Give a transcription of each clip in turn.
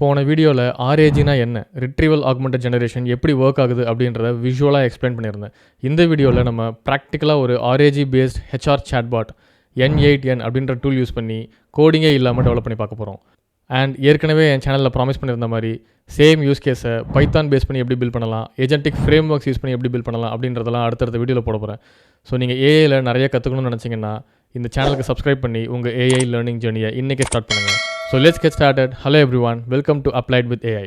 போன வீடியோவில் ஆர்ஏஜினா என்ன, ரிட்ரீவல் ஆக்மெண்டட் ஜெனரேஷன் எப்படி ஒர்க் ஆகுது அப்படின்றத விஷுவலாக எக்ஸ்பிளைன் பண்ணியிருந்தேன். இந்த வீடியோவில் நம்ம ப்ராக்டிக்கலாக ஒரு RAG paste HR chatbot N8N அப்படின்ற டூல் யூஸ் பண்ணி கோடிங்கே இல்லாமல் டெவலப் பண்ணி பார்க்க போகிறோம். அண்ட் ஏற்கனவே என் சேனலில் ப்ராமிஸ் பண்ணியிருந்த மாதிரி சேம் யூஸ் கேஸை பைத்தான் பேஸ் பண்ணி எப்படி பில்ட் பண்ணலாம், ஏஜென்டிக் ஃப்ரேம் ஒர்க்ஸ் யூஸ் பண்ணி எப்படி பில்ட் பண்ணலாம் அப்படின்றதெல்லாம் அடுத்தடுத்த வீடியோவில் போட போகிறேன். ஸோ நீங்கள் ஏஐயில் நிறைய கற்றுக்கணும்னு நினச்சிங்கன்னா இந்த சேனலுக்கு சப்ஸ்கிரைப் பண்ணி உங்கள் ஏஐ லேர்னிங் ஜேர்னியை இன்றைக்கே ஸ்டார்ட் பண்ணுங்கள். So let's get started. Hello everyone, welcome to Applied with AI.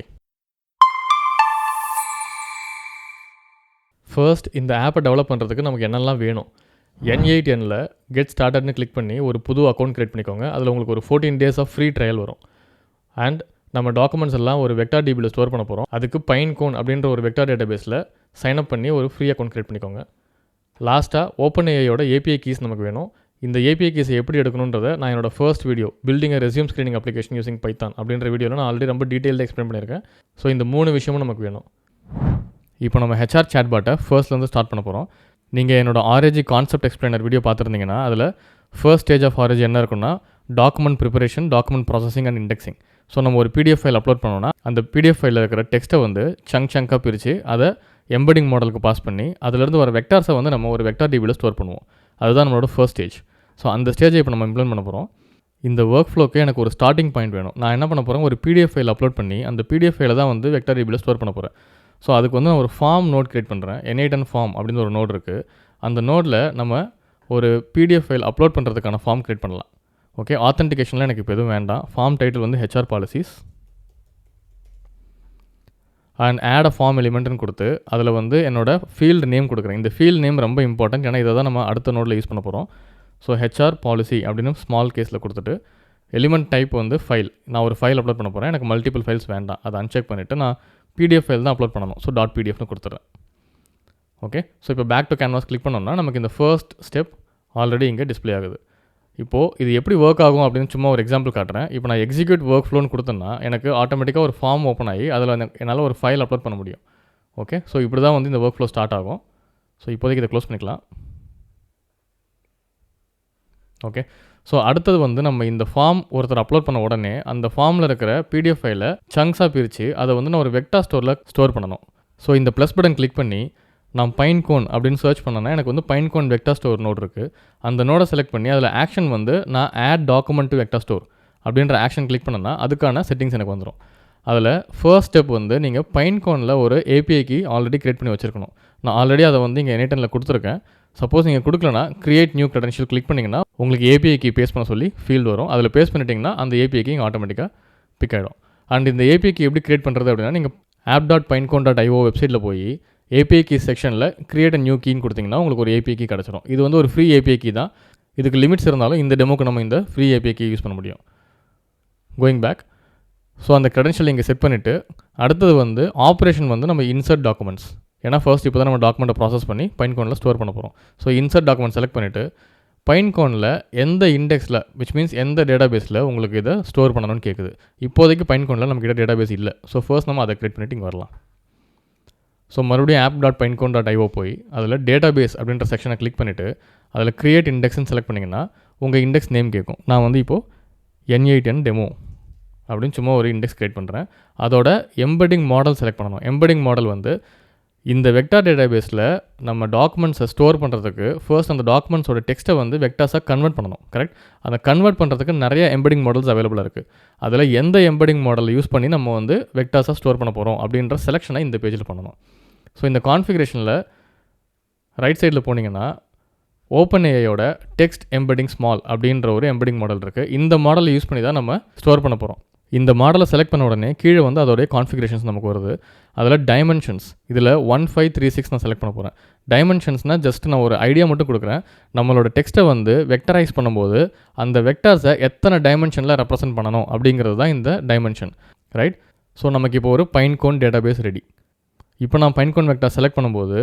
First, இந்த ஆப்பை டெவலப் பண்ணுறதுக்கு நமக்கு என்னெல்லாம் வேணும். N8Nல கெட் ஸ்டார்டட்னு கிளிக் பண்ணி ஒரு புது அக்கௌண்ட் க்ரியேட் பண்ணிக்கோங்க. அதில் உங்களுக்கு ஒரு 14 days ஆஃப் ஃப்ரீ ட்ரையல் வரும். அண்ட் நம்ம டாக்குமெண்ட்ஸ் எல்லாம் ஒரு வெக்டார் டிபியில் ஸ்டோர் பண்ண போகிறோம். அதுக்கு பைன்கோன் அப்படின்ற ஒரு வெக்டார் டேட்டாபேஸில் சைன் அப் பண்ணி ஒரு ஃப்ரீ அக்கௌண்ட் க்ரியேட் பண்ணிக்கோங்க. லாஸ்ட்டாக ஓப்பன் ஏஐயோட ஏபிஐ கீஸ் நமக்கு வேணும். இந்த ஏபிஐ கீஸை எப்படி எடுக்கணுன்றதை நான் என்னோட ஃபர்ஸ்ட் வீடியோ பில்டிங் அ resume screening application using Python அப்படின்ற வீடியோவில் நான் ஆல்ரெடி ரொம்ப டீட்டெயிலாக எக்ஸ்பிளைன் பண்ணியிருக்கேன். ஸோ இந்த 3 விஷயமும் நமக்கு வேணும். இப்போ நம்ம ஹெச்ஆர் சாட்பாட்டை ஃபர்ஸ்ட்லேருந்து ஸ்டார்ட் பண்ண போகிறோம். நீங்கள் என்னோட ஆர்ஏஜி கான்செப்ட் எக்ஸ்பிளைனர் வீடியோ பார்த்துருந்தீங்கன்னா அதில் ஃபர்ஸ்ட் ஸ்டேஜ் ஆஃப் ஆர்ஏஜி என்ன இருக்குன்னா document preparation, document processing and indexing. So நம்ம ஒரு பிடிஎஃப் ஃபைல் அப்லோட் பண்ணோன்னா அந்த பிடிஎஃப் ஃபைலில் இருக்கிற டெக்ஸ்ட்டை வந்து சங்காக பிரித்து அதை எம்பெடிங் மாடலுக்கு பாஸ் பண்ணி அதிலிருந்து வர வெக்டார்ஸை வந்து நம்ம ஒரு வெக்டார் டிபியில் ஸ்டோர் பண்ணுவோம். அதுதான் நம்மளோட ஃபர்ஸ்ட் ஸ்டேஜ். ஸோ அந்த ஸ்டேஜை இப்போ நம்ம இம்ப்ளிமெண்ட் பண்ண போகிறோம். இந்த ஒர்க் ஃப்ளோக்கு எனக்கு ஒரு ஸ்டார்டிங் பாயிண்ட் வேணும். நான் என்ன பண்ண போகிறேன், ஒரு பிடிஎஃப் ஃபைல் அப்லோட் பண்ணி அந்த பிடிஎஃப் ஃபைலை தான் வந்து வெக்டார் டிபியில் ஸ்டோர் பண்ண போகிறேன். ஸோ அதுக்கு வந்து நான் ஒரு ஃபார்ம் நோட் கிரியேட் பண்ணுறேன். N8N ஃபார்ம் அப்படின்னு ஒரு நோட் இருக்குது. அந்த நோடில் நம்ம ஒரு பிடிஎஃப் ஃபைல் அப்லோட் பண்ணுறதுக்கான ஃபார்ம் கிரியேட் பண்ணலாம். ஓகே, ஆத்தென்டிகேஷனில் எனக்கு இப்போ எதுவும் வேண்டாம். ஃபார்ம் டைட்டில் வந்து HR policies and add a form எலிமெண்ட்னு கொடுத்து அதில் வந்து என்னோட ஃபீல்டு நேம் கொடுக்குறேன். இந்த ஃபீல்டு நேம் ரொம்ப இம்பார்ட்டன்ட், ஏன்னா இதை தான் நம்ம அடுத்த நோடில் யூஸ் பண்ண போகிறோம். ஸோ ஹெச்ஆர் பாலிசி அப்படின்னு ஸ்மால் கேஸில் கொடுத்துட்டு எலிமெண்ட் டைப் வந்து ஃபைல். நான் ஒரு ஃபைல் அப்லோட் பண்ண போகிறேன். எனக்கு மல்டிபிள் ஃபைல்ஸ் வேண்டாம். அதை அன்செக் பண்ணிவிட்டு நான் பிடிஎஃப் ஃபைல் தான் அப்லோட் பண்ணணும். ஸோ .pdfனு கொடுத்துட்றேன். ஓகே, ஸோ இப்போ பேக் டு கேன்வாஸ் கிளிக் பண்ணோம்னா நமக்கு இந்த ஃபர்ஸ்ட் ஸ்டெப் ஆல்ரெடி இங்கே டிஸ்பிளே ஆகுது. இப்போது இது எப்படி ஒர்க் ஆகும் அப்படின்னு சும்மா ஒரு எக்ஸாம்பிள் காட்டுறேன். இப்போ நான் எக்ஸிக்யூட் ஒர்க் ஃப்ளோன்னு கொடுத்தேன்னா எனக்கு ஆட்டோமேட்டிக்காக ஒரு ஃபார்ம் ஓப்பன் ஆகி அதில் என்னால் ஒரு ஃபைல் அப்லோட் பண்ண முடியும். ஓகே, ஸோ இப்படி தான் வந்து இந்த ஒர்க் ஃப்ளோ ஸ்டார்ட் ஆகும். ஸோ இப்போதைக்கு இதை க்ளோஸ் பண்ணிக்கலாம். ஓகே, ஸோ அடுத்தது வந்து நம்ம இந்த ஃபார்ம் ஒருத்தர் அப்லோட் பண்ண உடனே அந்த ஃபார்மில் இருக்கிற பிடிஎஃப் ஃபைலை சங்க்ஸாக பிரித்து அதை வந்து நான் ஒரு வெக்டார் ஸ்டோரில் ஸ்டோர் பண்ணணும். ஸோ இந்த ப்ளஸ் பட்டன் கிளிக் பண்ணி நான் பைன்கோன் அப்படின்னு சர்ச் பண்ணேன்னா எனக்கு வந்து பைன்கோன் வெக்டார் ஸ்டோர் நோட் இருக்குது. அந்த நோடை செலக்ட் பண்ணி அதில் ஆக்ஷன் வந்து நான் add document to vector store அப்படின்ற ஆக்ஷன் கிளிக் பண்ணேன்னா அதுக்கான செட்டிங்ஸ் எனக்கு வந்துடும். அதில் ஃபர்ஸ்ட் ஸ்டெப் வந்து நீங்கள் பைன்கோனில் ஒரு ஏபிஐக்கு ஆல்ரெடி க்ரியேட் பண்ணி வச்சுருக்கணும். நான் ஆல்ரெடி அதை வந்து இங்கே N8Nல கொடுத்துருக்கேன். சப்போஸ் நீங்கள் கொடுக்கலனா கிரியேட் நியூ க்ரெடென்ஷியல் கிளிக் பண்ணிங்கன்னா உங்களுக்கு ஏபிஐக்கு பேஸ்ட் பண்ண சொல்லி ஃபீல்டு வரும். அதில் பேஸ்ட் பண்ணிட்டீங்கன்னா அந்த ஏபிஐக்கு இங்கே ஆட்டோமேட்டிக்காக பிக் ஆகிடும். அண்ட் இந்த ஏபிஐக்கு எப்படி கிரியேட் பண்ணுறது அப்படின்னா நீங்கள் app.pinecone.io வெப்சைட்டில் போய் ஏபிஐ கீ செக்ஷனில் கிரியேட் அ நியூ கீன்னு கொடுத்தீங்கன்னா உங்களுக்கு ஒரு ஏபிஐ கீ கிடச்சிடும். இது வந்து ஒரு ஃப்ரீ ஏபிஐ கீ தான். இதுக்கு லிமிட்ஸ் இருந்தாலும் இந்த டெமோக்கு நம்ம இந்த ஃப்ரீ ஏபிஐ கீ யூஸ் பண்ண முடியும். கோயிங் பேக், ஸோ அந்த க்ரெடென்ஷியல் இங்கே செட் பண்ணிவிட்டு அடுத்தது வந்து ஆப்ரேஷன் வந்து நம்ம இன்சர்ட் டாக்குமெண்ட்ஸ். ஏன்னா ஃபர்ஸ்ட் இப்போ தான் நம்ம டாக்குமெண்ட்டை ப்ராசஸ் பண்ணி பைன்கோனில் ஸ்டோர் பண்ண போகிறோம். ஸோ இன்சர்ட் டாக்குமெண்ட் செலக்ட் பண்ணிவிட்டு பைன்கோனில் எந்த இண்டெக்ஸில் விச் மீன்ஸ் எந்த டேட்டாபேஸில் உங்களுக்கு இதை ஸ்டோர் பண்ணணும்னு கேட்குது. இப்போதைக்கு பைன்கோனில் நம்மக்கிட்ட டேட்டாபேஸ் இல்லை. ஸோ ஃபர்ஸ்ட் நம்ம அதை க்ரியேட் பண்ணிவிட்டு இங்கே வரலாம். ஸோ மறுபடியும் app.pinecone.io போய் அதில் டேட்டாபேஸ் அப்படின்ற செக்ஷனை கிளிக் பண்ணிவிட்டு அதில் க்ரியேட் இண்டெக்ஸ்ன்னு செலக்ட் பண்ணிங்கன்னா உங்கள் இண்டெக்ஸ் நேம் கேட்கும். நான் வந்து இப்போது N8N டெமோ அப்படின்னு சும்மா ஒரு இண்டெக்ஸ் க்ரியேட் பண்ணுறேன். அதோட எம்பெடிங் மாடல் செலக்ட் பண்ணணும். எம்பெடிங் மாடல் வந்து இந்த வெக்டார் டேட்டாபேஸில் நம்ம டாக்குமெண்ட்ஸை ஸ்டோர் பண்ணுறதுக்கு ஃபர்ஸ்ட் அந்த டாக்குமெண்ட்ஸோட டெக்ஸ்ட்டை வந்து வெக்டார்ஸாக கன்வெர்ட் பண்ணணும். கரெக்ட், அதை கன்வெர்ட் பண்ணுறதுக்கு நிறைய எம்பெடிங் மாடல்ஸ் அவைலபிளாக இருக்குது. அதில் எந்த எம்பெடிங் மாடலை யூஸ் பண்ணி நம்ம வந்து வெக்டார்ஸாக ஸ்டோர் பண்ண போகிறோம் அப்படின்ற செலெக்ஷனை இந்த பேஜில் பண்ணணும். ஸோ இந்த கான்ஃபிகரேஷனில் ரைட் சைடில் போனீங்கன்னா ஓப்பன் ஏஐயோட டெக்ஸ்ட் எம்பெடிங் ஸ்மால் அப்படின்ற ஒரு எம்பெடிங் மாடல் இருக்குது. இந்த மாடலை யூஸ் பண்ணி தான் நம்ம ஸ்டோர் பண்ண போகிறோம். இந்த மாடலை செலக்ட் பண்ண உடனே கீழே வந்து அதோடைய கான்ஃபிகரேஷன்ஸ் நமக்கு வருது. அதில் டைமென்ஷன்ஸ் இதில் 1536 நான் செலக்ட் பண்ண போகிறேன். டைமென்ஷன்ஸ்னால் ஜஸ்ட் நான் ஒரு ஐடியா மட்டும் கொடுக்குறேன். நம்மளோட டெக்ஸ்ட்டை வந்து வெக்டரைஸ் பண்ணும்போது அந்த வெக்டார்ஸை எத்தனை டைமென்ஷனில் ரெப்ரசென்ட் பண்ணணும் அப்படிங்கிறது தான் இந்த டைமென்ஷன். ரைட், ஸோ நமக்கு இப்போ ஒரு பைன்கோன் டேட்டாபேஸ் ரெடி. இப்போ நான் பைன்கோன் வெக்டார் செலக்ட் பண்ணும்போது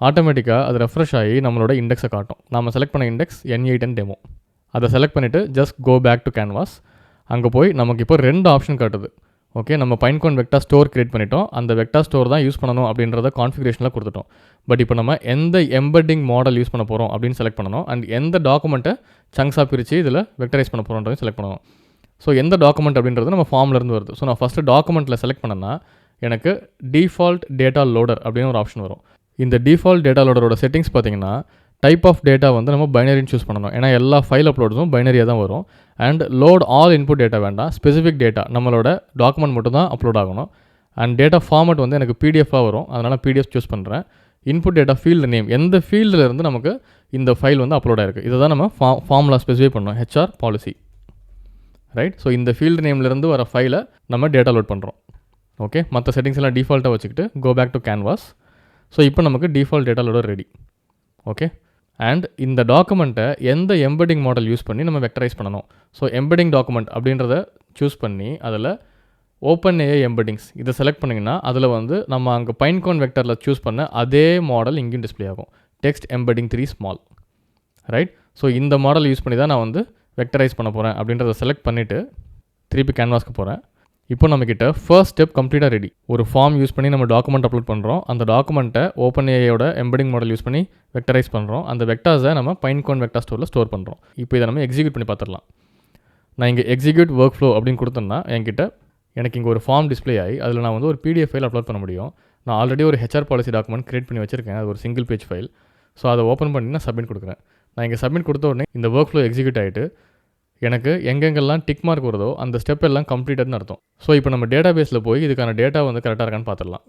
ஆட்டோமேட்டிக்காக அது ரெஃப்ரெஷ் ஆகி நம்மளோட இண்டெக்ஸை காட்டும். நம்ம செலக்ட் பண்ண இண்டெக்ஸ் N8N டெமோ. அதை செலக்ட் பண்ணிவிட்டு just go back to canvas. அங்கே போய் நமக்கு இப்போ 2 ஆப்ஷன் காட்டுது. ஓகே, நம்ம பைன்கோன் வெக்டார் ஸ்டோர் கிரியேட் பண்ணிட்டோம். அந்த வெக்டார் ஸ்டோர் தான் யூஸ் பண்ணணும் அப்படின்றத கான்ஃபிகரேஷனில் கொடுத்துட்டோம். பட் இப்போ நம்ம எந்த எம்பெடிங் மாடல் யூஸ் பண்ண போகிறோம் அப்படின்னு செலக்ட் பண்ணணும். அண்ட் எந்த டாக்குமெண்ட்டை சங்க்ஸாக பிரித்து இதில் வெக்டரைஸ் பண்ண போகிறோன்றதையும் செலக்ட் பண்ணணும். ஸோ எந்த டாக்குமெண்ட் அப்படின்றது நம்ம ஃபார்ம்லேருந்து வருது. ஸோ நான் ஃபஸ்ட்டு டாக்குமெண்ட்டில் செலக்ட் பண்ணேன்னா எனக்கு டிஃபால்ட் டேட்டா லோடர் அப்படின்னு ஒரு ஆப்ஷன் வரும். இந்த டிஃபால்ட் டேட்டா லோடரோட செட்டிங்ஸ் பார்த்தீங்கன்னா டைப் ஆஃப் டேட்டா வந்து நம்ம பைனரின்னு சூஸ் பண்ணணும். ஏன்னா எல்லா ஃபைல் அப்லோட்ஸும் பைனரியாக தான் வரும். And load all input data வேண்டாம், ஸ்பெசிஃபிக் டேட்டா நம்மளோட டாக்குமெண்ட் மட்டும் தான் அப்லோட் ஆகணும். அண்ட் டேட்டா ஃபார்மட் வந்து எனக்கு பிடிஎஃபாக வரும், அதனால் பிடிஎஃப் சூஸ் பண்ணுறேன். இன்புட் டேட்டா ஃபீல்டு நேம், எந்த ஃபீல்டில் இருந்து நமக்கு இந்த ஃபைல் வந்து அப்லோட் ஆகிருக்கு இதை தான் நம்ம ஃபார்முலா ஸ்பெசிஃபை பண்ணோம், ஹெச்ஆர் பாலிசி, ரைட். ஸோ இந்த ஃபீல்டு நேம்லேருந்து வர ஃபைலை நம்ம டேட்டா லோட் பண்ணுறோம். ஓகே, மற்ற செட்டிங்ஸ் எல்லாம் டிஃபால்ட்டாக வச்சுக்கிட்டு go back to canvas. So இப்போ நமக்கு default data loader ready. Okay, and இந்த டாக்குமெண்ட்டை எந்த எம்பெடிங் மாடல் யூஸ் பண்ணி நம்ம வெக்டரைஸ் பண்ணணும். ஸோ எம்பெடிங் டாக்குமெண்ட் அப்படின்றத சூஸ் பண்ணி அதில் ஓப்பன் ஏஐ எம்பெடிங்ஸ் இதை செலக்ட் பண்ணிங்கன்னா அதில் வந்து நம்ம அங்கே பைன்கோன் வெக்டரில் சூஸ் பண்ண அதே மாடல் இங்கேயும் டிஸ்பிளே ஆகும், text embedding 3 small, right. So இந்த மாடல் யூஸ் பண்ணி தான் நான் வந்து வெக்டரைஸ் பண்ண போகிறேன் அப்படின்றத செலக்ட் பண்ணிவிட்டு திருப்பி கேன்வாஸ்க்கு போகிறேன். இப்போ நம்மக்கிட்ட ஃபர்ஸ்ட் ஸ்டெப் கம்ப்ளீட்டாக ரெடி. ஒரு ஃபார்ம் யூஸ் பண்ணி நம்ம டாக்குமெண்ட் அப்லோட் பண்ணுறோம், அந்த டாக்குமெண்ட்டை ஓப்பன் ஏஐயோட எம்பெடிங் மாடல் யூஸ் பண்ணி வெக்டரைஸ் பண்ணுறோம், அந்த வெக்டார்ஸை நம்ம பைன்கோன் வெக்டார் ஸ்டோரில் ஸ்டோர் பண்ணுறோம். இப்போ இதை நம்ம எக்ஸிக்யூட் பண்ணி பார்த்துடலாம். நான் இங்கே எக்ஸிக்யூட் ஒர்க் ஃப்ளோ அப்படின்னு கொடுத்தேன்னா எனக்கு இங்கே ஒரு ஃபார்ம் டிஸ்பிளே ஆகி அதில் நான் வந்து ஒரு பிடிஎஃப் ஃபைல் அப்லோட் பண்ண முடியும். நான் ஆல்ரெடி ஒரு ஹெச்ஆர் பாலிசி டாக்குமெண்ட் கிரியேட் பண்ணி வச்சிருக்கேன், அது ஒரு சிங்கிள் பேஜ் ஃபைல். ஸோ அதை ஓப்பன் பண்ணி நான் சப்மிட் கொடுக்குறேன். நான் இங்கே சப்மிட் கொடுத்த உடனே இந்த ஒர்க் ஃப்ளோ எக்ஸிக்யூட் ஆகிட்டு எனக்கு எங்கெங்கெல்லாம் டிக் மார்க் வருதோ அந்த ஸ்டெப் எல்லாம் கம்ப்ளீட்டட்னு அர்த்தம். ஸோ இப்போ நம்ம டேட்டா பேஸில் போய் இதுக்கான டேட்டா வந்து கரெக்டாக இருக்கான்னு பார்த்துடலாம்.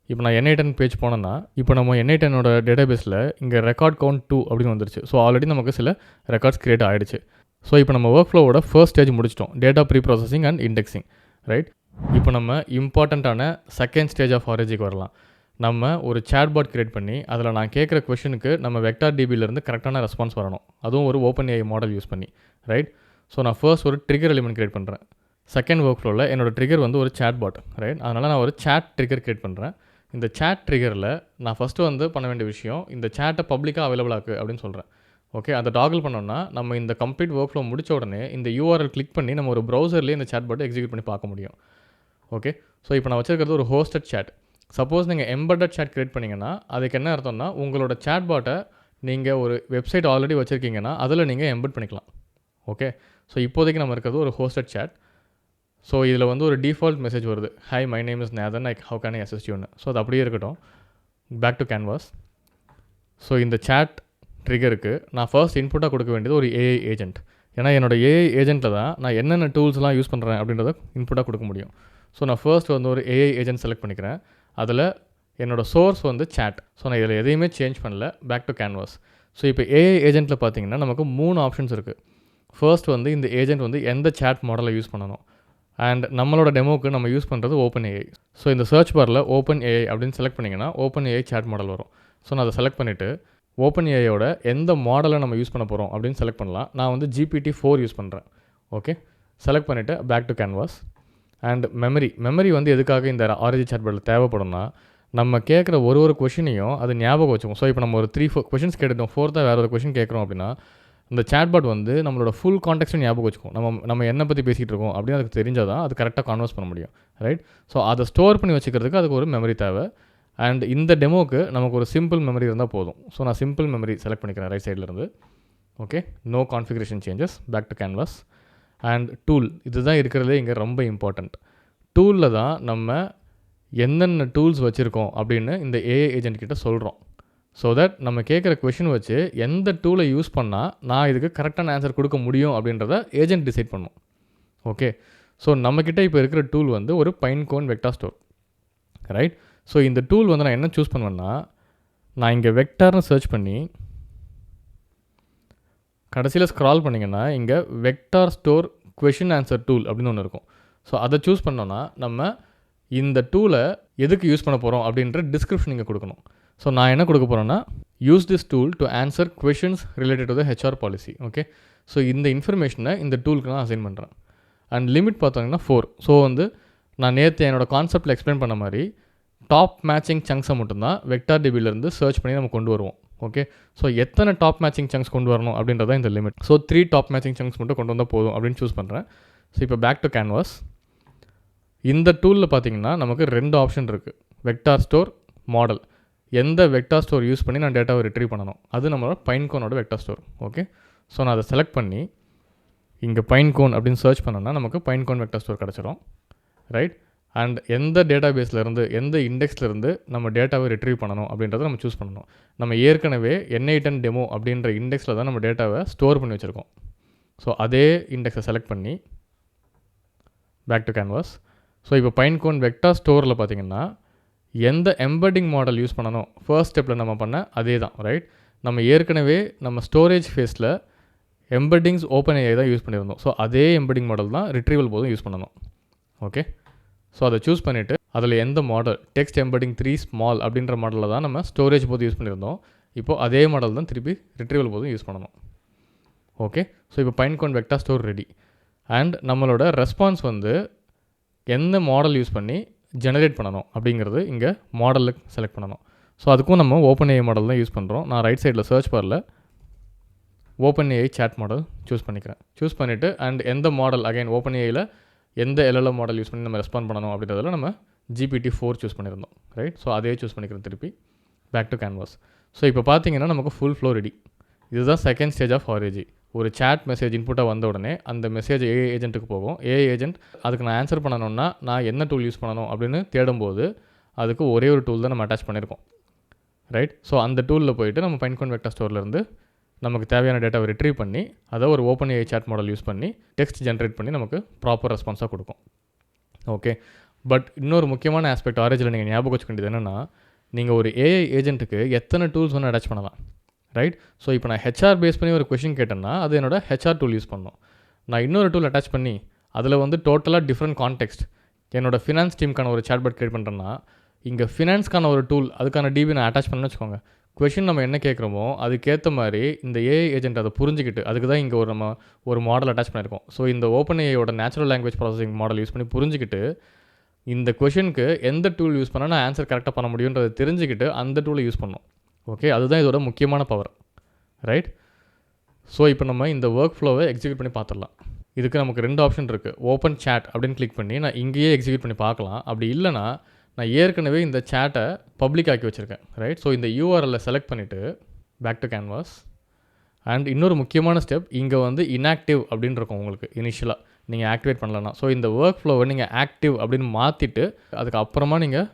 இப்போ நான் N8N பேஜ் போனேன்னா இப்போ நம்ம N8Nோட டேட்டா பேஸில் இங்கே ரெக்கார்ட் கவுண்ட் 2 அப்படின்னு வந்துருச்சு. ஸோ ஆல்ரெடி நமக்கு சில ரெக்கார்ட்ஸ் கிரியேட் ஆகிடுச்சு. ஸோ இப்போ நம்ம ஒர்க் ஃப்ளோவோட ஃபர்ஸ்ட் ஸ்டேஜ் முடிச்சிட்டோம், data pre processing and indexing, right. இப்போ நம்ம இம்பார்ட்டண்ட்டான செகண்ட் ஸ்டேஜ் ஆஃப் ஆர்ஏஜிக்கு வரலாம். நம்ம ஒரு சேட்பாட் கிரியேட் பண்ணி அதில் நான் கேட்குற கொஷனுக்கு நம்ம வெக்டார் டிபியிலேருந்து கரெக்டான ரெஸ்பான்ஸ் வரணும், அதுவும் ஒரு ஓப்பன் ஏஐ மாடல் யூஸ் பண்ணி, ரைட். ஸோ நான் ஃபர்ஸ்ட் ஒரு ட்ரிகர் எலிமெண்ட் கிரியேட் பண்ணுறேன். செகண்ட் ஒர்க் ஃப்ளோவில் என்னோட ட்ரிகர் வந்து ஒரு சேட்பாட், ரைட். அதனால் நான் ஒரு சேட் ட்ரிகர் கிரியேட் பண்ணுறேன். இந்த சேட் ட்ரிகரில் நான் ஃபஸ்ட்டு வந்து பண்ண வேண்டிய விஷயம் இந்த சேட்டை பப்ளிக்காக அவைலபிள் ஆக்கு அப்படின்னு சொல்கிறேன். ஓகே, அதை டாகிள் பண்ணோன்னா நம்ம இந்த கம்ப்ளீட் ஒர்க் ஃப்ளோ முடிச்ச உடனே இந்த யூஆர்எல் கிளிக் பண்ணி நம்ம ஒரு ப்ரௌசர்லேயே இந்த சேட்பாட்டை எக்ஸிக்யூட் பண்ணி பார்க்க முடியும். ஓகே, ஸோ இப்போ நான் வச்சிருக்கிறது ஒரு ஹோஸ்டட் சேட். சப்போஸ் நீங்கள் எம்பெடட் சேட் கிரியேட் பண்ணிங்கன்னா அதுக்கு என்ன அர்த்தம்னா உங்களோட சேட்பாட்டை நீங்கள் ஒரு வெப்சைட் ஆல்ரெடி வச்சுருக்கீங்கன்னா அதில் நீங்கள் எம்பெட் பண்ணிக்கலாம். ஓகே, ஸோ இப்போதைக்கு நம்ம இருக்கிறது ஒரு ஹோஸ்டட் சேட். ஸோ இதில் வந்து ஒரு டிஃபால்ட் மெசேஜ் வருது, hi my name is Nathan, like how can I assist யூன்னு. ஸோ அது அப்படியே இருக்கட்டும். Back to canvas. ஸோ இந்த சேட் ட்ரிகருக்கு நான் ஃபர்ஸ்ட் இன்புட்டாக கொடுக்க வேண்டியது ஒரு ஏஐ ஏஜென்ட். ஏன்னா என்னோடய ஏஐ ஏஜென்ட்டில் தான் நான் என்னென்ன டூல்ஸ்லாம் யூஸ் பண்ணுறேன் அப்படின்றத இன்புட்டாக கொடுக்க முடியும். ஸோ நான் ஃபர்ஸ்ட் வந்து ஒரு ஏஐ ஏஜென்ட் செலக்ட் பண்ணிக்கிறேன். அதில் என்னோடய சோர்ஸ் வந்து சேட். ஸோ நான் இதில் எதையுமே சேஞ்ச் பண்ணல. Back to canvas. ஸோ இப்போ ஏஐ ஏஜென்ட்டில் பார்த்தீங்கன்னா நமக்கு 3 ஆப்ஷன்ஸ் இருக்குது. ஃபர்ஸ்ட் வந்து இந்த ஏஜென்ட் வந்து எந்த சேட் மாடலை யூஸ் பண்ணணும், அண்ட் நம்மளோட டெமோக்கு நம்ம யூஸ் பண்ணுறது ஓப்பன் ஏஐ. ஸோ இந்த சர்ச் பாரில் ஓப்பன் ஏஐ அப்படின்னு செலக்ட் பண்ணிங்கன்னா ஓப்பன் ஏஐ சேட் மாடல் வரும். ஸோ நான் அதை செலக்ட் பண்ணிவிட்டு ஓப்பன் ஏஐயோட எந்த மாடலை நம்ம யூஸ் பண்ண போகிறோம் அப்படின்னு செலக்ட் பண்ணலாம். நான் வந்து GPT-4 யூஸ் பண்ணுறேன். ஓகே, செலக்ட் பண்ணிவிட்டு back to canvas. And memory வந்து எதுக்காக இந்த ஆர்ஜி சேட்பாட்டில் தேவைப்படும்னா நம்ம கேட்குற ஒரு கொஷினையும் அது ஞாபகம் வச்சுக்கும். ஸோ இப்போ நம்ம ஒரு 3-4 கொஷின்ஸ் கேட்டுட்டோம், 4th வேறு ஒரு கொஷின் கேட்குறோம் அப்படின்னா இந்த சேட்பாட் வந்து நம்மளோட ஃபுல் கான்டெக்ஸ்ட்டும் ஞாபகம் வச்சுக்கும். நம்ம என்ன பற்றி பேசிகிட்டு இருக்கோம் அப்படின்னு அதுக்கு தெரிஞ்சால் தான் அது கரெக்டாக கான்வர்ஸ் பண்ண முடியும், ரைட். ஸோ அதை ஸ்டோர் பண்ணி வச்சுக்கிறதுக்கு அதுக்கு ஒரு மெமரி தேவை. அண்ட் இந்த டெமோக்கு நமக்கு ஒரு சிம்பிள் மெமரி இருந்தால் போதும். ஸோ நான் சிம்பிள் மெமரி செலக்ட் பண்ணிக்கிறேன் ரைட் சைட்லேருந்து. Okay, no configuration changes. Back to canvas. And tool, இதுதான் இருக்கிறதே இங்கே ரொம்ப இம்பார்ட்டண்ட். டூலில் தான் நம்ம என்னென்ன டூல்ஸ் வச்சுருக்கோம் அப்படின்னு இந்த ஏஐ ஏஜென்ட் கிட்ட சொல்கிறோம். ஸோ தட் நம்ம கேட்குற கொஷின் வச்சு எந்த டூலை யூஸ் பண்ணால் நான் இதுக்கு கரெக்டான ஆன்சர் கொடுக்க முடியும் அப்படின்றத ஏஜென்ட் டிசைட் பண்ணும். ஓகே, ஸோ நம்மக்கிட்ட இப்போ இருக்கிற டூல் வந்து ஒரு பைன்கோன் வெக்டார் ஸ்டோர், ரைட். ஸோ இந்த டூல் வந்து நான் என்ன சூஸ் பண்ணுவேன்னா நான் இங்கே வெக்டார்னு சர்ச் பண்ணி கடைசியில் ஸ்க்ரால் பண்ணிங்கன்னா இங்கே vector store question answer tool அப்படின்னு ஒன்று இருக்கும். ஸோ அதை சூஸ் பண்ணோன்னா நம்ம இந்த டூலை எதுக்கு யூஸ் பண்ண போகிறோம் அப்படின்ற டிஸ்கிரிப்ஷன் இங்கே கொடுக்கணும். ஸோ நான் என்ன கொடுக்க போகிறேன்னா use this tool to answer questions related to the HR policy. Okay, so இந்த இன்ஃபர்மேஷனை இந்த டூலுக்கு நான் அசைன் பண்ணுறேன். And limit பார்த்தோங்கன்னா 4. ஸோ வந்து நான் நேற்று என்னோடய கான்செப்டில் எக்ஸ்பிளைன் பண்ண மாதிரி டாப் மேட்சிங் சங்க்ஸை மட்டும்தான் வெக்டார் டிபியிலேருந்து சர்ச் பண்ணி நம்ம கொண்டு வருவோம். ஓகே, ஸோ எத்தனை டாப் மேட்சிங் சங்க்ஸ் கொண்டு வரணும் அப்படின்றத இந்த limit. So 3 top matching chunks மட்டும் கொண்டு வந்தால் போதும் அப்படின்னு சூஸ் பண்ணுறேன். ஸோ இப்போ பேக் டு கேன்வாஸ். இந்த டூலில் பார்த்தீங்கன்னா நமக்கு 2 ஆப்ஷன் இருக்குது. Vector store, model. எந்த வெக்டார் ஸ்டோர் யூஸ் பண்ணி நான் டேட்டாவை ரிட்ரீவ் பண்ணணும், அது நம்மளோட பைன்கோனோட வெக்டார் ஸ்டோர். ஓகே, ஸோ நான் அதை செலக்ட் பண்ணி இங்கே பைன்கோன் அப்படின்னு சர்ச் பண்ணோன்னா நமக்கு பைன்கோன் வெக்டர் ஸ்டோர் கிடச்சிரும், ரைட். அண்ட் எந்த டேட்டா பேஸ்லேருந்து எந்த இண்டெக்ஸ்லேருந்து நம்ம டேட்டாவை ரிட்ரீவ் பண்ணணும் அப்படின்றத நம்ம சூஸ் பண்ணணும். நம்ம ஏற்கனவே N8N டெமோ அப்படின்ற இண்டெக்ஸில் தான் நம்ம டேட்டாவை ஸ்டோர் பண்ணி வச்சுருக்கோம். ஸோ அதே இண்டெக்ஸை செலக்ட் பண்ணி பேக் டு கேன்வாஸ். ஸோ இப்போ பைன்கோன் வெக்டார் ஸ்டோரில் பார்த்தீங்கன்னா எந்த எம்பெட்டிங் மாடல் யூஸ் பண்ணணும் ஃபர்ஸ்ட் ஸ்டெப்பில் நம்ம பண்ண அதே தான், ரைட். நம்ம ஏற்கனவே நம்ம ஸ்டோரேஜ் ஃபேஸில் எம்பெட்டிங்ஸ் OpenAI தான் யூஸ் பண்ணியிருந்தோம். ஸோ அதே எம்பெட்டிங் மாடல் தான் ரிட்ரீவல் போதும் யூஸ் பண்ணணும். ஓகே, ஸோ அதை சூஸ் பண்ணிவிட்டு அதில் எந்த மாடல் டெக்ஸ்ட் எம்பெட்டிங் 3 ஸ்மால் அப்படின்ற மாடலில் தான் நம்ம ஸ்டோரேஜ் போது யூஸ் பண்ணியிருந்தோம். இப்போது அதே மாடல் தான் திருப்பி ரிட்ரீவல் போதும் யூஸ் பண்ணணும். ஓகே, ஸோ இப்போ பைன்கோன் வெக்டார் ஸ்டோர் ரெடி. அண்ட் நம்மளோட ரெஸ்பான்ஸ் வந்து எந்த மாடல் யூஸ் பண்ணி ஜெனரேட் பண்ணணும் அப்படிங்கிறது இங்கே மாடலுக்கு செலக்ட் பண்ணணும். ஸோ அதுக்கும் நம்ம OpenAI மாடல் தான் யூஸ் பண்ணுறோம். நான் ரைட் சைடில் சர்ச் பாரில் OpenAI chat மாடல் சூஸ் பண்ணிக்கிறேன். சூஸ் பண்ணிவிட்டு அண்ட் எந்த மாடல் அகைன் OpenAIயில் எந்த LLM மாடல் யூஸ் பண்ணி நம்ம ரெஸ்பாண்ட் பண்ணணும் அப்படின்றதில் நம்ம GPT-4 சூஸ் பண்ணியிருந்தோம், ரைட். ஸோ அதே சூஸ் பண்ணிக்கிறேன் திருப்பி பேக் டு கேன்வாஸ். ஸோ இப்போ பார்த்தீங்கன்னா நமக்கு ஃபுல் ஃப்ளோ ரெடி. இதுதான் செகண்ட் ஸ்டேஜ் ஆஃப் RAG. ஒரு சேட் மெசேஜ் இன்புட்டாக வந்த உடனே அந்த மெசேஜ் AI ஏஜென்ட்டுக்கு போகும். AI ஏஜென்ட் அதுக்கு நான் ஆன்சர் பண்ணணும்னா நான் என்ன டூல் யூஸ் பண்ணணும் அப்படின்னு தேடும்போது அதுக்கு ஒரே ஒரு டூல் தான் நம்ம அட்டாச் பண்ணியிருக்கோம், ரைட். ஸோ அந்த டூலில் போயிட்டு நம்ம பைன்கோன் வெக்டார் ஸ்டோர்லேருந்து நமக்கு தேவையான டேட்டாவை ரிட்ரீவ் பண்ணி அதை ஒரு OpenAI சேட் மாடல் யூஸ் பண்ணி டெக்ஸ்ட் ஜென்ரேட் பண்ணி நமக்கு ப்ராப்பர் ரெஸ்பான்ஸாக கொடுக்கும். ஓகே, பட் இன்னொரு முக்கியமான ஆஸ்பெக்ட் RAGயில் நீங்கள் ஞாபகம் வச்சுக்க வேண்டியது என்னென்னா, நீங்கள் ஒரு AI ஏஜென்ட்டுக்கு எத்தனை டூல்ஸ் ஒன்று அட்டாச் பண்ணலாம், ரைட். ஸோ இப்போ நான் HR பேஸ் பண்ணி ஒரு கொஷின் கேட்டேன்னா அது என்னோட HR டூல் யூஸ் பண்ணணும். நான் இன்னொரு டூல் அட்டாச் பண்ணி அதில் வந்து டோட்டலாக டிஃப்ரெண்ட் கான்டெக்ஸ்ட் என்னோட ஃபினான்ஸ் டீமுக்கான ஒரு சேட்பாட் கிரியேட் பண்ணுறேன்னா இங்கே ஃபினான்ஸ்க்கான ஒரு டூல் அதுக்கான DB நான் அட்டாச் பண்ணணும்னு வச்சுக்கோங்க. கொஷின் நம்ம என்ன கேட்குறோமோ அதுக்கேற்ற மாதிரி இந்த AI ஏஜென்ட் அதை புரிஞ்சுக்கிட்டு அதுக்கு தான் இங்கே நம்ம ஒரு மாடல் அட்டாச் பண்ணியிருக்கோம். ஸோ இந்த OpenAIயோட natural language processing model use பண்ணி புரிஞ்சுக்கிட்டு இந்த கொஷனுக்கு எந்த டூல் யூஸ் பண்ணால் நான் ஆன்சர் கரெக்டாக பண்ண முடியுன்றதை தெரிஞ்சுக்கிட்டு அந்த டூலை யூஸ் பண்ணோம். ஓகே, அதுதான் இதோட முக்கியமான பவர், ரைட். ஸோ இப்போ நம்ம இந்த ஒர்க் ஃப்ளோவை எக்ஸிக்யூட் பண்ணி பார்த்துடலாம். இதுக்கு நமக்கு 2 ஆப்ஷன் இருக்குது. ஓப்பன் சேட் அப்படின்னு கிளிக் பண்ணி நான் இங்கேயே எக்ஸிக்யூட் பண்ணி பார்க்கலாம். அப்படி இல்லைனா நான் ஏற்கனவே இந்த சேட்டை பப்ளிக் ஆக்கி வச்சுருக்கேன், ரைட். ஸோ இந்த URL-ஐ செலக்ட் பண்ணிவிட்டு பேக் டு கேன்வாஸ். அண்ட் இன்னொரு முக்கியமான ஸ்டெப் இங்கே வந்து இன்ஆக்டிவ் அப்படின்னு இருக்கும் உங்களுக்கு இனிஷியலாக நீங்கள் ஆக்டிவேட் பண்ணலன்னா. ஸோ இந்த ஒர்க் ஃப்ளோவை நீங்கள் ஆக்டிவ் அப்படின்னு மாற்றிட்டு அதுக்கப்புறமா நீங்கள்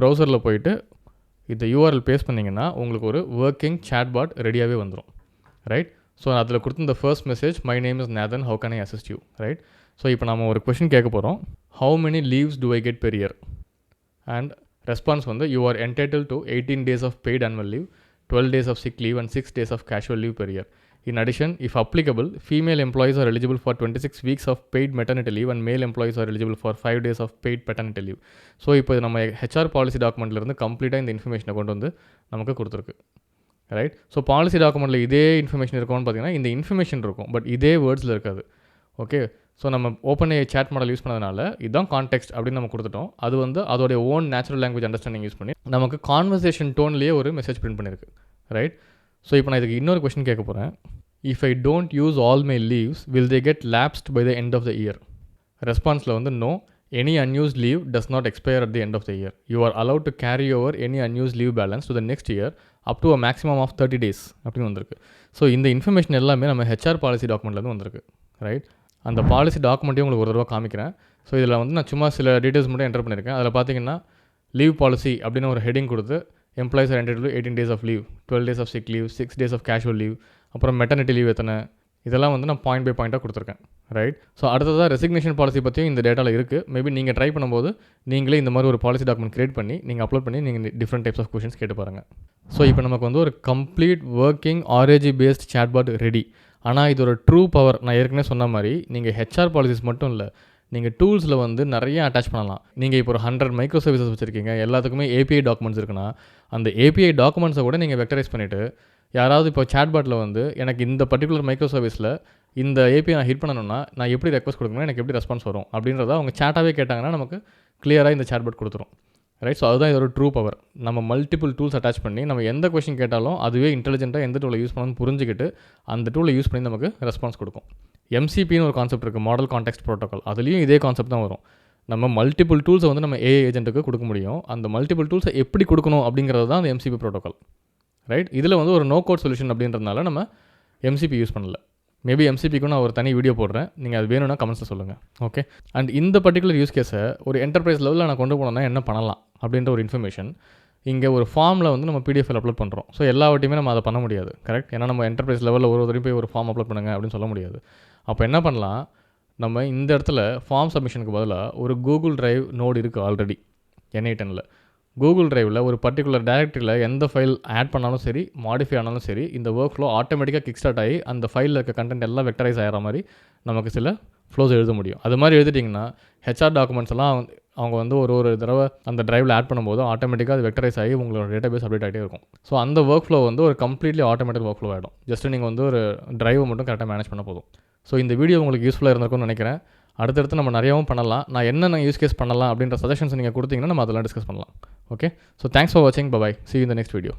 ப்ரௌசரில் போயிட்டு இந்த URL பேஸ்ட் பண்ணிங்கன்னா உங்களுக்கு ஒரு ஒர்க்கிங் சேட்பாட் ரெடியாகவே வந்துடும், ரைட். ஸோ அதில் கொடுத்து இந்த first message my name is Nathan, how can I assist you, right. So இப்போ நம்ம ஒரு கொஷின் கேட்க போகிறோம். How many leaves do I get per year? And response வந்து you are entitled to 18 days of paid annual leave, 12 days of sick leave and 6 days of casual leave per year. In addition, if applicable, female employees are eligible for 26 weeks of paid maternity leave and male employees are eligible for 5 days of paid paternity leave. So இப்போ நம்ம HR policy டாக்குமெண்ட்லேருந்து கம்ப்ளீட்டாக இந்த இன்ஃபர்மேஷனை கொண்டு வந்து நமக்கு கொடுத்துருக்கு, right. So policy டாக்குமெண்ட்டில் இதே இன்ஃபர்மேஷன் இருக்கும்னு பார்த்தீங்கன்னா இந்த இன்ஃபர்மேஷன் இருக்கும், பட் இதே வேர்ட்ஸில் இருக்காது. ஓகே, ஸோ நம்ம OpenAI சேட் மாடல் யூஸ் பண்ணதுனால இதுதான் கான்டெக்ஸ்ட் அப்படின்னு நம்ம கொடுத்துட்டோம். அது வந்து அதோடைய own natural language understanding use பண்ணி நமக்கு கான்வர்சேஷன் டோன்லேயே ஒரு மெசேஜ் பிரிண்ட் பண்ணியிருக்கு, ரைட். ஸோ இப்போ நான் இதுக்கு இன்னொரு கொஸ்டின் கேட்க போகிறேன். If I don't use all my leaves will they get lapsed by the end of the year? ரெஸ்பான்ஸில் வந்து no, any unused leave does not expire at the end of the year. You are allowed to carry over any unused leave balance to the next year up to a maximum of 30 days அப்படின்னு வந்திருக்கு. So இந்த information எல்லாமே நம்ம HR policy டாக்குமெண்ட்லேருந்து வந்திருக்கு, right. அந்த policy டாக்குமெண்ட்டையும் உங்களுக்கு ஒரு தடவை காமிக்கிறேன். ஸோ இதில் வந்து நான் சும்மா சில டீட்டெயில்ஸ் மட்டும் என்டர் பண்ணியிருக்கேன். அதில் பார்த்தீங்கன்னா லீவ் பாலிசி அப்படின்னு ஒரு ஹெட்டிங் கொடுத்து employees are entitled to 18 days of leave, 12 days of sick leave, 6 days of casual leave, அப்புறம் மெட்டர்னிட்டி லீவ் எத்தனை, இதெல்லாம் வந்து நான் பாயிண்ட் பை பாயிண்ட்டாக கொடுத்துருக்கேன், ரைட். ஸோ அடுத்ததாக ரெசிக்னேஷன் பாலிசி பற்றியும் இந்த டேட்டாவில் இருக்குது. மேபி நீங்கள் ட்ரை பண்ணும்போது நீங்களே இந்த மாதிரி ஒரு பாலிசி டாக்குமெண்ட் கிரியேட் பண்ணி நீங்கள் அப்லோட் பண்ணி நீங்கள் டிஃப்ரெண்ட் டைப்ஸ் ஆஃப் கொஷின்ஸ் கேட்டு பாருங்கள். ஸோ இப்போ நமக்கு வந்து ஒரு complete working RAG based chatbot ready. ஆனால் இதோட ட்ரூ பவர் நான் ஏற்கனவே சொன்ன மாதிரி நீங்கள் HR பாலிசிஸ் மட்டும் இல்லை, நீங்கள் டூல்ஸில் வந்து நிறைய அட்டாச் பண்ணலாம். நீங்கள் இப்போ ஒரு 100 மைக்ரோ சர்வீசஸ் வச்சுருக்கீங்க, எல்லாத்துக்குமே API டாக்குமெண்ட்ஸ் இருக்குன்னா அந்த API டாக்குமெண்ட்ஸை கூட நீங்கள் வெக்டரைஸ் பண்ணிவிட்டு யாராவது இப்போ சேட்பாட்டில் வந்து எனக்கு இந்த பர்டிகுலர் மைக்ரோ சர்வீஸில் இந்த API நான் ஹிட் பண்ணணும்னா நான் எப்படி ரெக்வஸ்ட் கொடுக்கணும், எனக்கு எப்படி ரெஸ்பான்ஸ் வரும் அப்படின்றத அவங்க சேட்டாகவே கேட்டாங்கன்னா நமக்கு கிளியராக இந்த சேட்பாட் கொடுத்துரும், ரைட். ஸோ அதுதான் இதோட ட்ரூ பவர். நம்ம மல்டிபிள் டூல்ஸ் அட்டாச் பண்ணி நம்ம எந்த கொஸ்டின் கேட்டாலும் அதுவே இன்டெலிஜென்ட்டாக எந்த டூலை யூஸ் பண்ணணும்னு புரிஞ்சுக்கிட்டு அந்த டூலை யூஸ் பண்ணி நமக்கு ரெஸ்பான்ஸ் கொடுக்கும். MCPன்னு ஒரு கான்செப்ட் இருக்குது, மாடல் கான்டெக்ஸ்ட் ப்ரோட்டோகால். அதுலேயும் இதே கான்செப்ட் தான் வரும். நம்ம மல்டிபிள் டூல்ஸை வந்து நம்ம AI ஏஜென்ட்டுக்கு கொடுக்க முடியும். அந்த மல்டிபிள் டூல்ஸை எப்படி கொடுக்கணும் அப்படிங்கிறது தான் அந்த MCP ப்ரோட்டோகால், ரைட். இதில் வந்து ஒரு நோ கோட் சொல்யூஷன் அப்படின்றதுனால நம்ம MCP யூஸ் பண்ணல. மேபி எம்சிபிக்கும் நான் ஒரு தனி வீடியோ போடுறேன். நீங்கள் அது வேணும்னா கமெண்ட்ஸில் சொல்லுங்கள். ஓகே. அண்ட் இந்த பர்டிகுலர் யூஸ் கேஸை ஒரு என்டர்பிரைஸ் லெவலில் நான் கொண்டு போனோன்னா என்ன பண்ணலாம் அப்படின்ற ஒரு இன்ஃபர்மேஷன் இங்கே ஒரு ஃபார்மில் வந்து நம்ம பிடிஎஃப் ஃபைல் அப்லோட் பண்ணுறோம். ஸோ எல்லா வாட்டியுமே நம்ம அதை பண்ண முடியாது. கரெக்ட். ஏன்னா நம்ம என்டர்பிரைஸ் லெவலில் ஒரு தடவை போய் ஒரு ஃபார்ம் அப்லோட் பண்ணுங்க அப்படின்னு சொல்ல முடியாது. அப்போ என்ன பண்ணலாம், நம்ம இந்த இடத்துல ஃபார்ம் சப்மிஷனுக்கு பதிலாக ஒரு கூகுள் டிரைவ் நோடு இருக்குது ஆல்ரெடி N8Nல. கூகுள் டிரைவில் ஒரு பர்டிகுலர் டைரக்டரியில் எந்த ஃபைல் ஆட் பண்ணாலும் சரி, மாடிஃபை ஆனாலும் சரி, இந்த ஒர்க் ஃப்ளோ ஆட்டோமேட்டிக்காக கிக் ஸ்டார்ட் ஆகி அந்த ஃபைலில் இருக்க கண்டென்ட் எல்லாம் வெக்டரைஸ் ஆகிற மாதிரி நமக்கு சில ஃப்ளோஸ் எழுத முடியும். அது மாதிரி எழுதிட்டிங்கன்னா ஹெச்ஆர் டாக்குமெண்ட்ஸ் எல்லாம் அவங்க வந்து ஒரு தடவை அந்த டிரைவில் ஆட் பண்ணும்போது ஆட்டோமேட்டிக்காக அது வெக்டரைஸ் ஆகி உங்களோட டேட்டாபேஸ் அப்டேட் ஆகிட்டே இருக்கும். ஸோ அந்த ஒர்க் ஃப்ளோ வந்து ஒரு கம்ப்ளீட்லி ஆட்டோமேட்டிக் ஒர்க் ஃப்ளோ ஆகிடும். ஜஸ்ட் நீங்கள் வந்து ஒரு டிரைவை மட்டும் கரெக்டாக மேனேஜ் பண்ண போதும். ஸோ இந்த வீடியோ உங்களுக்கு யூஸ்ஃபுல்லாக இருந்திருக்கும்னு நினைக்கிறேன். அடுத்தடுத்து நம்ம நிறையாவும் பண்ணலாம். நான் என்னென்ன யூஸ் கேஸ் பண்ணலாம் அப்படின்ற சஜஷன்ஸ் நீங்கள் கொடுத்தீங்கன்னா நம்ம அதெல்லாம் டிஸ்கஸ் பண்ணலாம். ஓகே. ஸோ தேங்க்ஸ் ஃபார் வாட்சிங். By. See you in the next video.